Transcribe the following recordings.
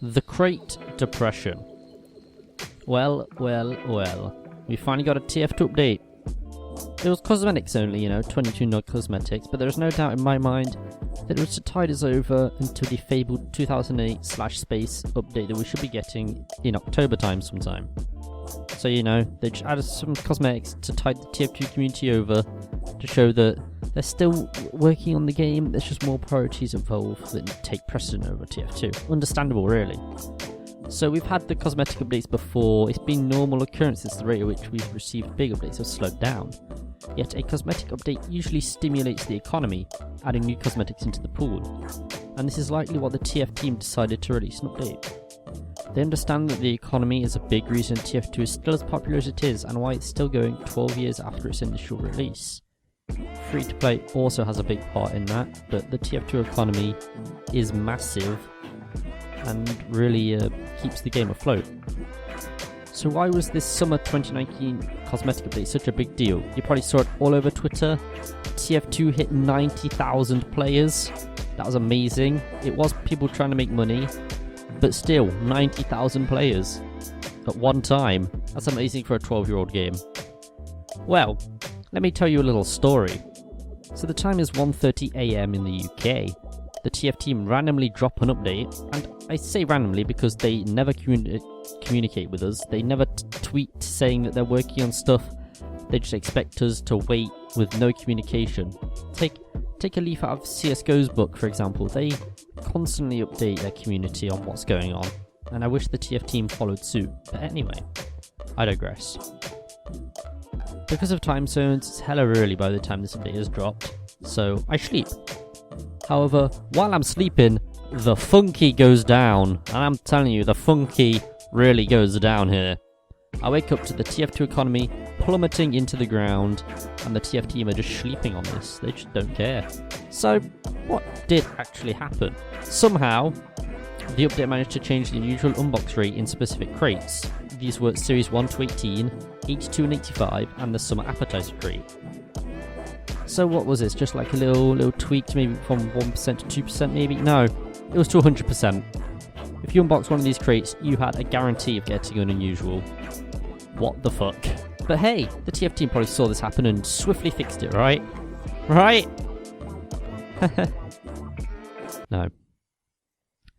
The Crate Depression. Well. We finally got a TF2 update. It was cosmetics only, 22 nug cosmetics, but there's no doubt in my mind that it was to tide us over into the fabled 2008/space update that we should be getting in October time sometime. So, they just added some cosmetics to tide the TF2 community over to show that they're still working on the game, there's just more priorities involved that take precedent over TF2. Understandable, really. So we've had the cosmetic updates before, it's been normal occurrences, the rate at which we've received big updates have slowed down. Yet a cosmetic update usually stimulates the economy, adding new cosmetics into the pool. And this is likely what the TFTeam decided to release an update. They understand that the economy is a big reason TF2 is still as popular as it is and why it's still going 12 years after its initial release. Free to play also has a big part in that, but the TF2 economy is massive and really keeps the game afloat. So why was this summer 2019 cosmetic update such a big deal? You probably saw it all over Twitter. TF2 hit 90,000 players. That was amazing. It was people trying to make money, but still 90,000 players at one time. That's amazing for a 12-year-old game. Well, let me tell you a little story. So the time is 1:30 AM in the UK. The TFTeam randomly drop an update, and I say randomly because they never communicate with us. They never tweet saying that they're working on stuff. They just expect us to wait with no communication. Take a leaf out of CSGO's book, for example. They constantly update their community on what's going on, and I wish the TFTeam followed suit. But anyway, I digress. Because of time zones, it's hella early by the time this update is dropped, so I sleep. However, while I'm sleeping, the funky goes down, and I'm telling you, the funky really goes down here. I wake up to the TF2 economy plummeting into the ground, and the TFTeam are just sleeping on this. They just don't care. So, what did actually happen? Somehow, the update managed to change the unusual unbox rate in specific crates. These were Series 1 to 18, 82 and 85, and the Summer Appetizer crate. So what was this? Just like a little tweak, maybe from 1% to 2% maybe? No, it was to 100%. If you unboxed one of these crates, you had a guarantee of getting an unusual. What the fuck? But hey, the TFTeam probably saw this happen and swiftly fixed it, right? Right? No.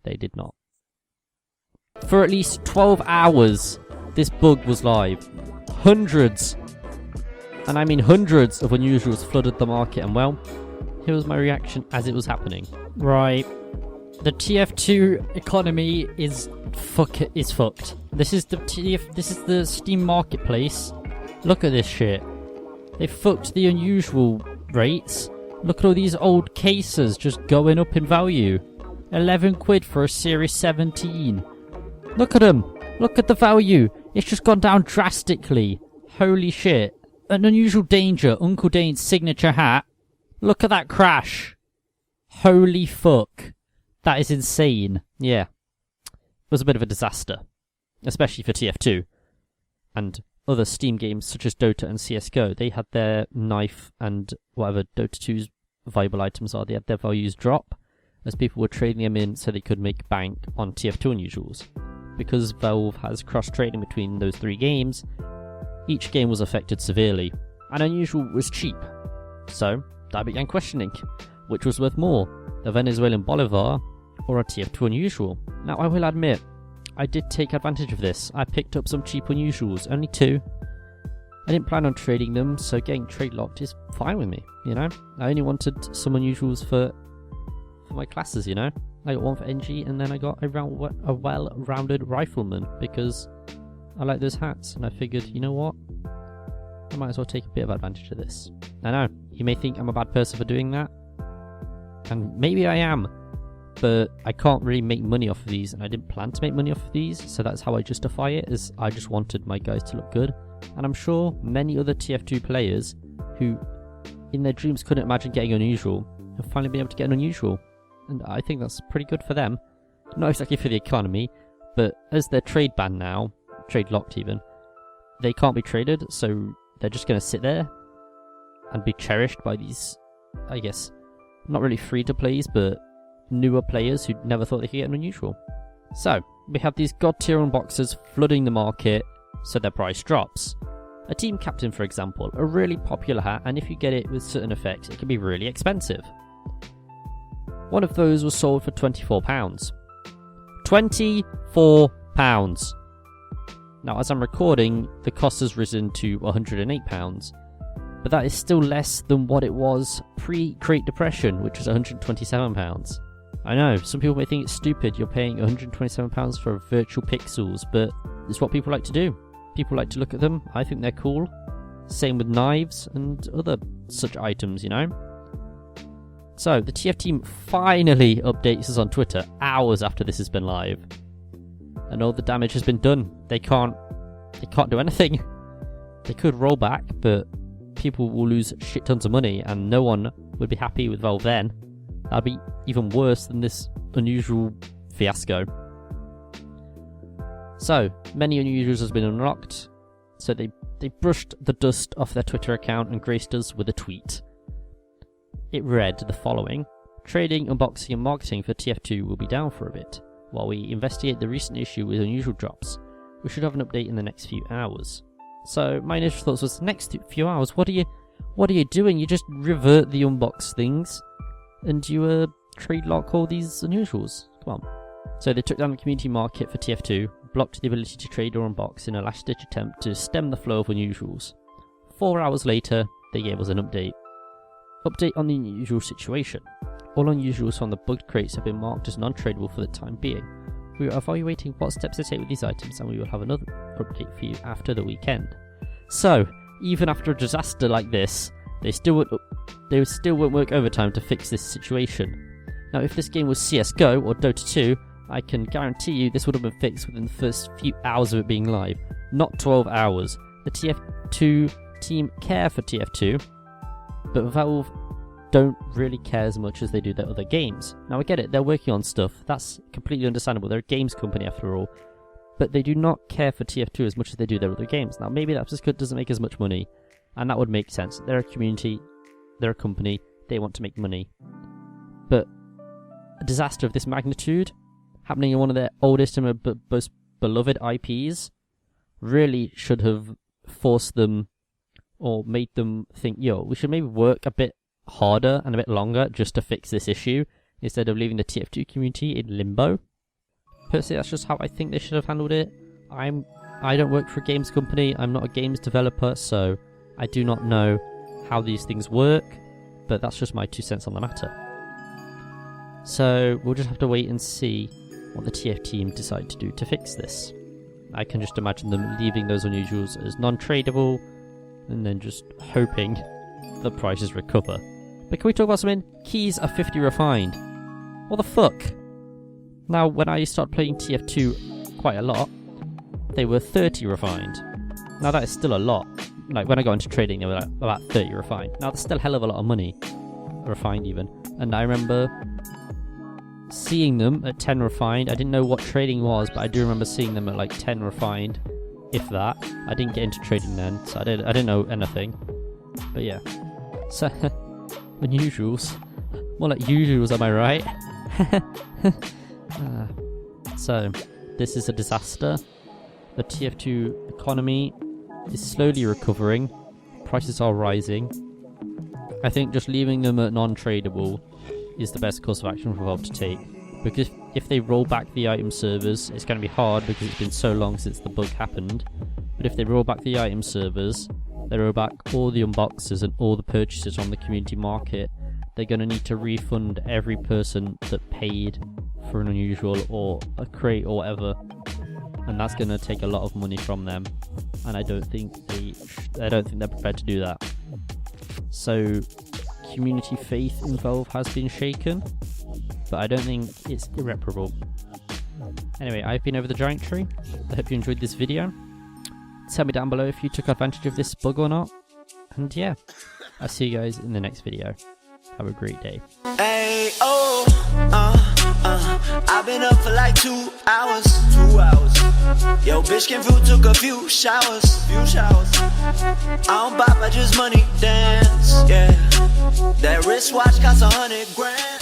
They did not. For at least 12 hours, this bug was live. Hundreds, and I mean hundreds of unusuals flooded the market, and well, here was my reaction as it was happening. Right. The TF2 economy is fucked. This is the Steam marketplace. Look at this shit. They fucked the unusual rates. Look at all these old cases just going up in value. 11 quid for a Series 17. Look at them. Look at the value. It's just gone down drastically. Holy shit. An unusual danger. Uncle Dane's signature hat. Look at that crash. Holy fuck. That is insane. Yeah. It was a bit of a disaster. Especially for TF2. And other Steam games such as Dota and CSGO. They had their knife and whatever Dota 2's viable items are. They had their values drop, as people were trading them in so they could make bank on TF2 unusuals. Because Valve has cross-trading between those three games, each game was affected severely, and unusual was cheap. So, that began questioning, which was worth more, the Venezuelan Bolivar or a TF2 unusual? Now, I will admit, I did take advantage of this. I picked up some cheap unusuals, only 2. I didn't plan on trading them, so getting trade locked is fine with me, I only wanted some unusuals for my classes, I got one for NG, and then I got a well-rounded rifleman, because I like those hats, and I figured, you know what? I might as well take a bit of advantage of this. I know, you may think I'm a bad person for doing that, and maybe I am, but I can't really make money off of these, and I didn't plan to make money off of these, so that's how I justify it, is I just wanted my guys to look good, and I'm sure many other TF2 players who, in their dreams, couldn't imagine getting unusual, have finally been able to get an unusual. And I think that's pretty good for them. Not exactly for the economy, but as they're trade banned now, trade locked even, they can't be traded, so they're just going to sit there and be cherished by these, I guess, not really free to plays, but newer players who never thought they could get an unusual. So, we have these god-tier unboxers flooding the market, so their price drops. A team captain, for example, a really popular hat, and if you get it with certain effects, it can be really expensive. One of those was sold for £24. £24! Now, as I'm recording, the cost has risen to £108, but that is still less than what it was pre-Great Depression, which was £127. I know, some people may think it's stupid you're paying £127 for virtual pixels, but it's what people like to do. People like to look at them, I think they're cool. Same with knives and other such items, you know? So, the TFTeam finally updates us on Twitter hours after this has been live. And all the damage has been done. They can't do anything. They could roll back, but people will lose shit tons of money and no one would be happy with Valve then. That'd be even worse than this unusual fiasco. So, many unusuals has been unlocked. So they brushed the dust off their Twitter account and graced us with a tweet. It read the following: trading, unboxing and marketing for TF2 will be down for a bit, while we investigate the recent issue with unusual drops. We should have an update in the next few hours. So my initial thoughts was, next few hours, what are you doing? You just revert the unbox things and you trade lock all these unusuals. Come on. So they took down the community market for TF2, blocked the ability to trade or unbox in a last-ditch attempt to stem the flow of unusuals. 4 hours later, they gave us an update. Update on the unusual situation. All unusuals from the bugged crates have been marked as non-tradable for the time being. We are evaluating what steps to take with these items, and we will have another update for you after the weekend. So, even after a disaster like this, they still won't work overtime to fix this situation. Now, if this game was CSGO or Dota 2, I can guarantee you this would have been fixed within the first few hours of it being live, not 12 hours. The TF2 team care for TF2, but Valve don't really care as much as they do their other games. Now I get it, they're working on stuff, that's completely understandable, they're a games company after all, but they do not care for TF2 as much as they do their other games. Now maybe that's just because it doesn't make as much money, and that would make sense. They're a community, they're a company, they want to make money. But a disaster of this magnitude, happening in one of their oldest and most beloved IPs, really should have forced them, or made them think, yo, we should maybe work a bit harder and a bit longer just to fix this issue, instead of leaving the TF2 community in limbo. Personally, that's just how I think they should have handled it. I don't work for a games company, I'm not a games developer, so I do not know how these things work, but that's just my 2 cents on the matter. So we'll just have to wait and see what the TFTeam decide to do to fix this. I can just imagine them leaving those unusuals as non-tradable, and then just hoping the prices recover. But can we talk about something? Keys are 50 refined. What the fuck? Now, when I started playing TF2 quite a lot, they were 30 refined. Now that is still a lot. Like, when I got into trading, they were like about 30 refined. Now that's still a hell of a lot of money. Refined even. And I remember seeing them at 10 refined. I didn't know what trading was, but I do remember seeing them at like 10 refined, if that. I didn't get into trading then, so I didn't know anything. But yeah. So, unusuals. More like usuals, am I right? So, this is a disaster. The TF2 economy is slowly recovering. Prices are rising. I think just leaving them at non-tradable is the best course of action for Valve to take. Because if they roll back the item servers, it's going to be hard because it's been so long since the bug happened. But if they roll back the item servers, they roll back all the unboxes and all the purchases on the community market, they're going to need to refund every person that paid for an unusual or a crate or whatever. And that's going to take a lot of money from them. And I don't think they're prepared to do that. So community faith in Valve has been shaken, but I don't think it's irreparable. Anyway, I've been over the giant tree. I hope you enjoyed this video. Tell me down below if you took advantage of this bug or not. And yeah, I'll see you guys in the next video. Have a great day. Hey, oh, I've been up for like 2 hours. 2 hours. Yo, bitch came through, took a few showers. I don't bop, I just money dance. Yeah, that wristwatch costs 100 grand.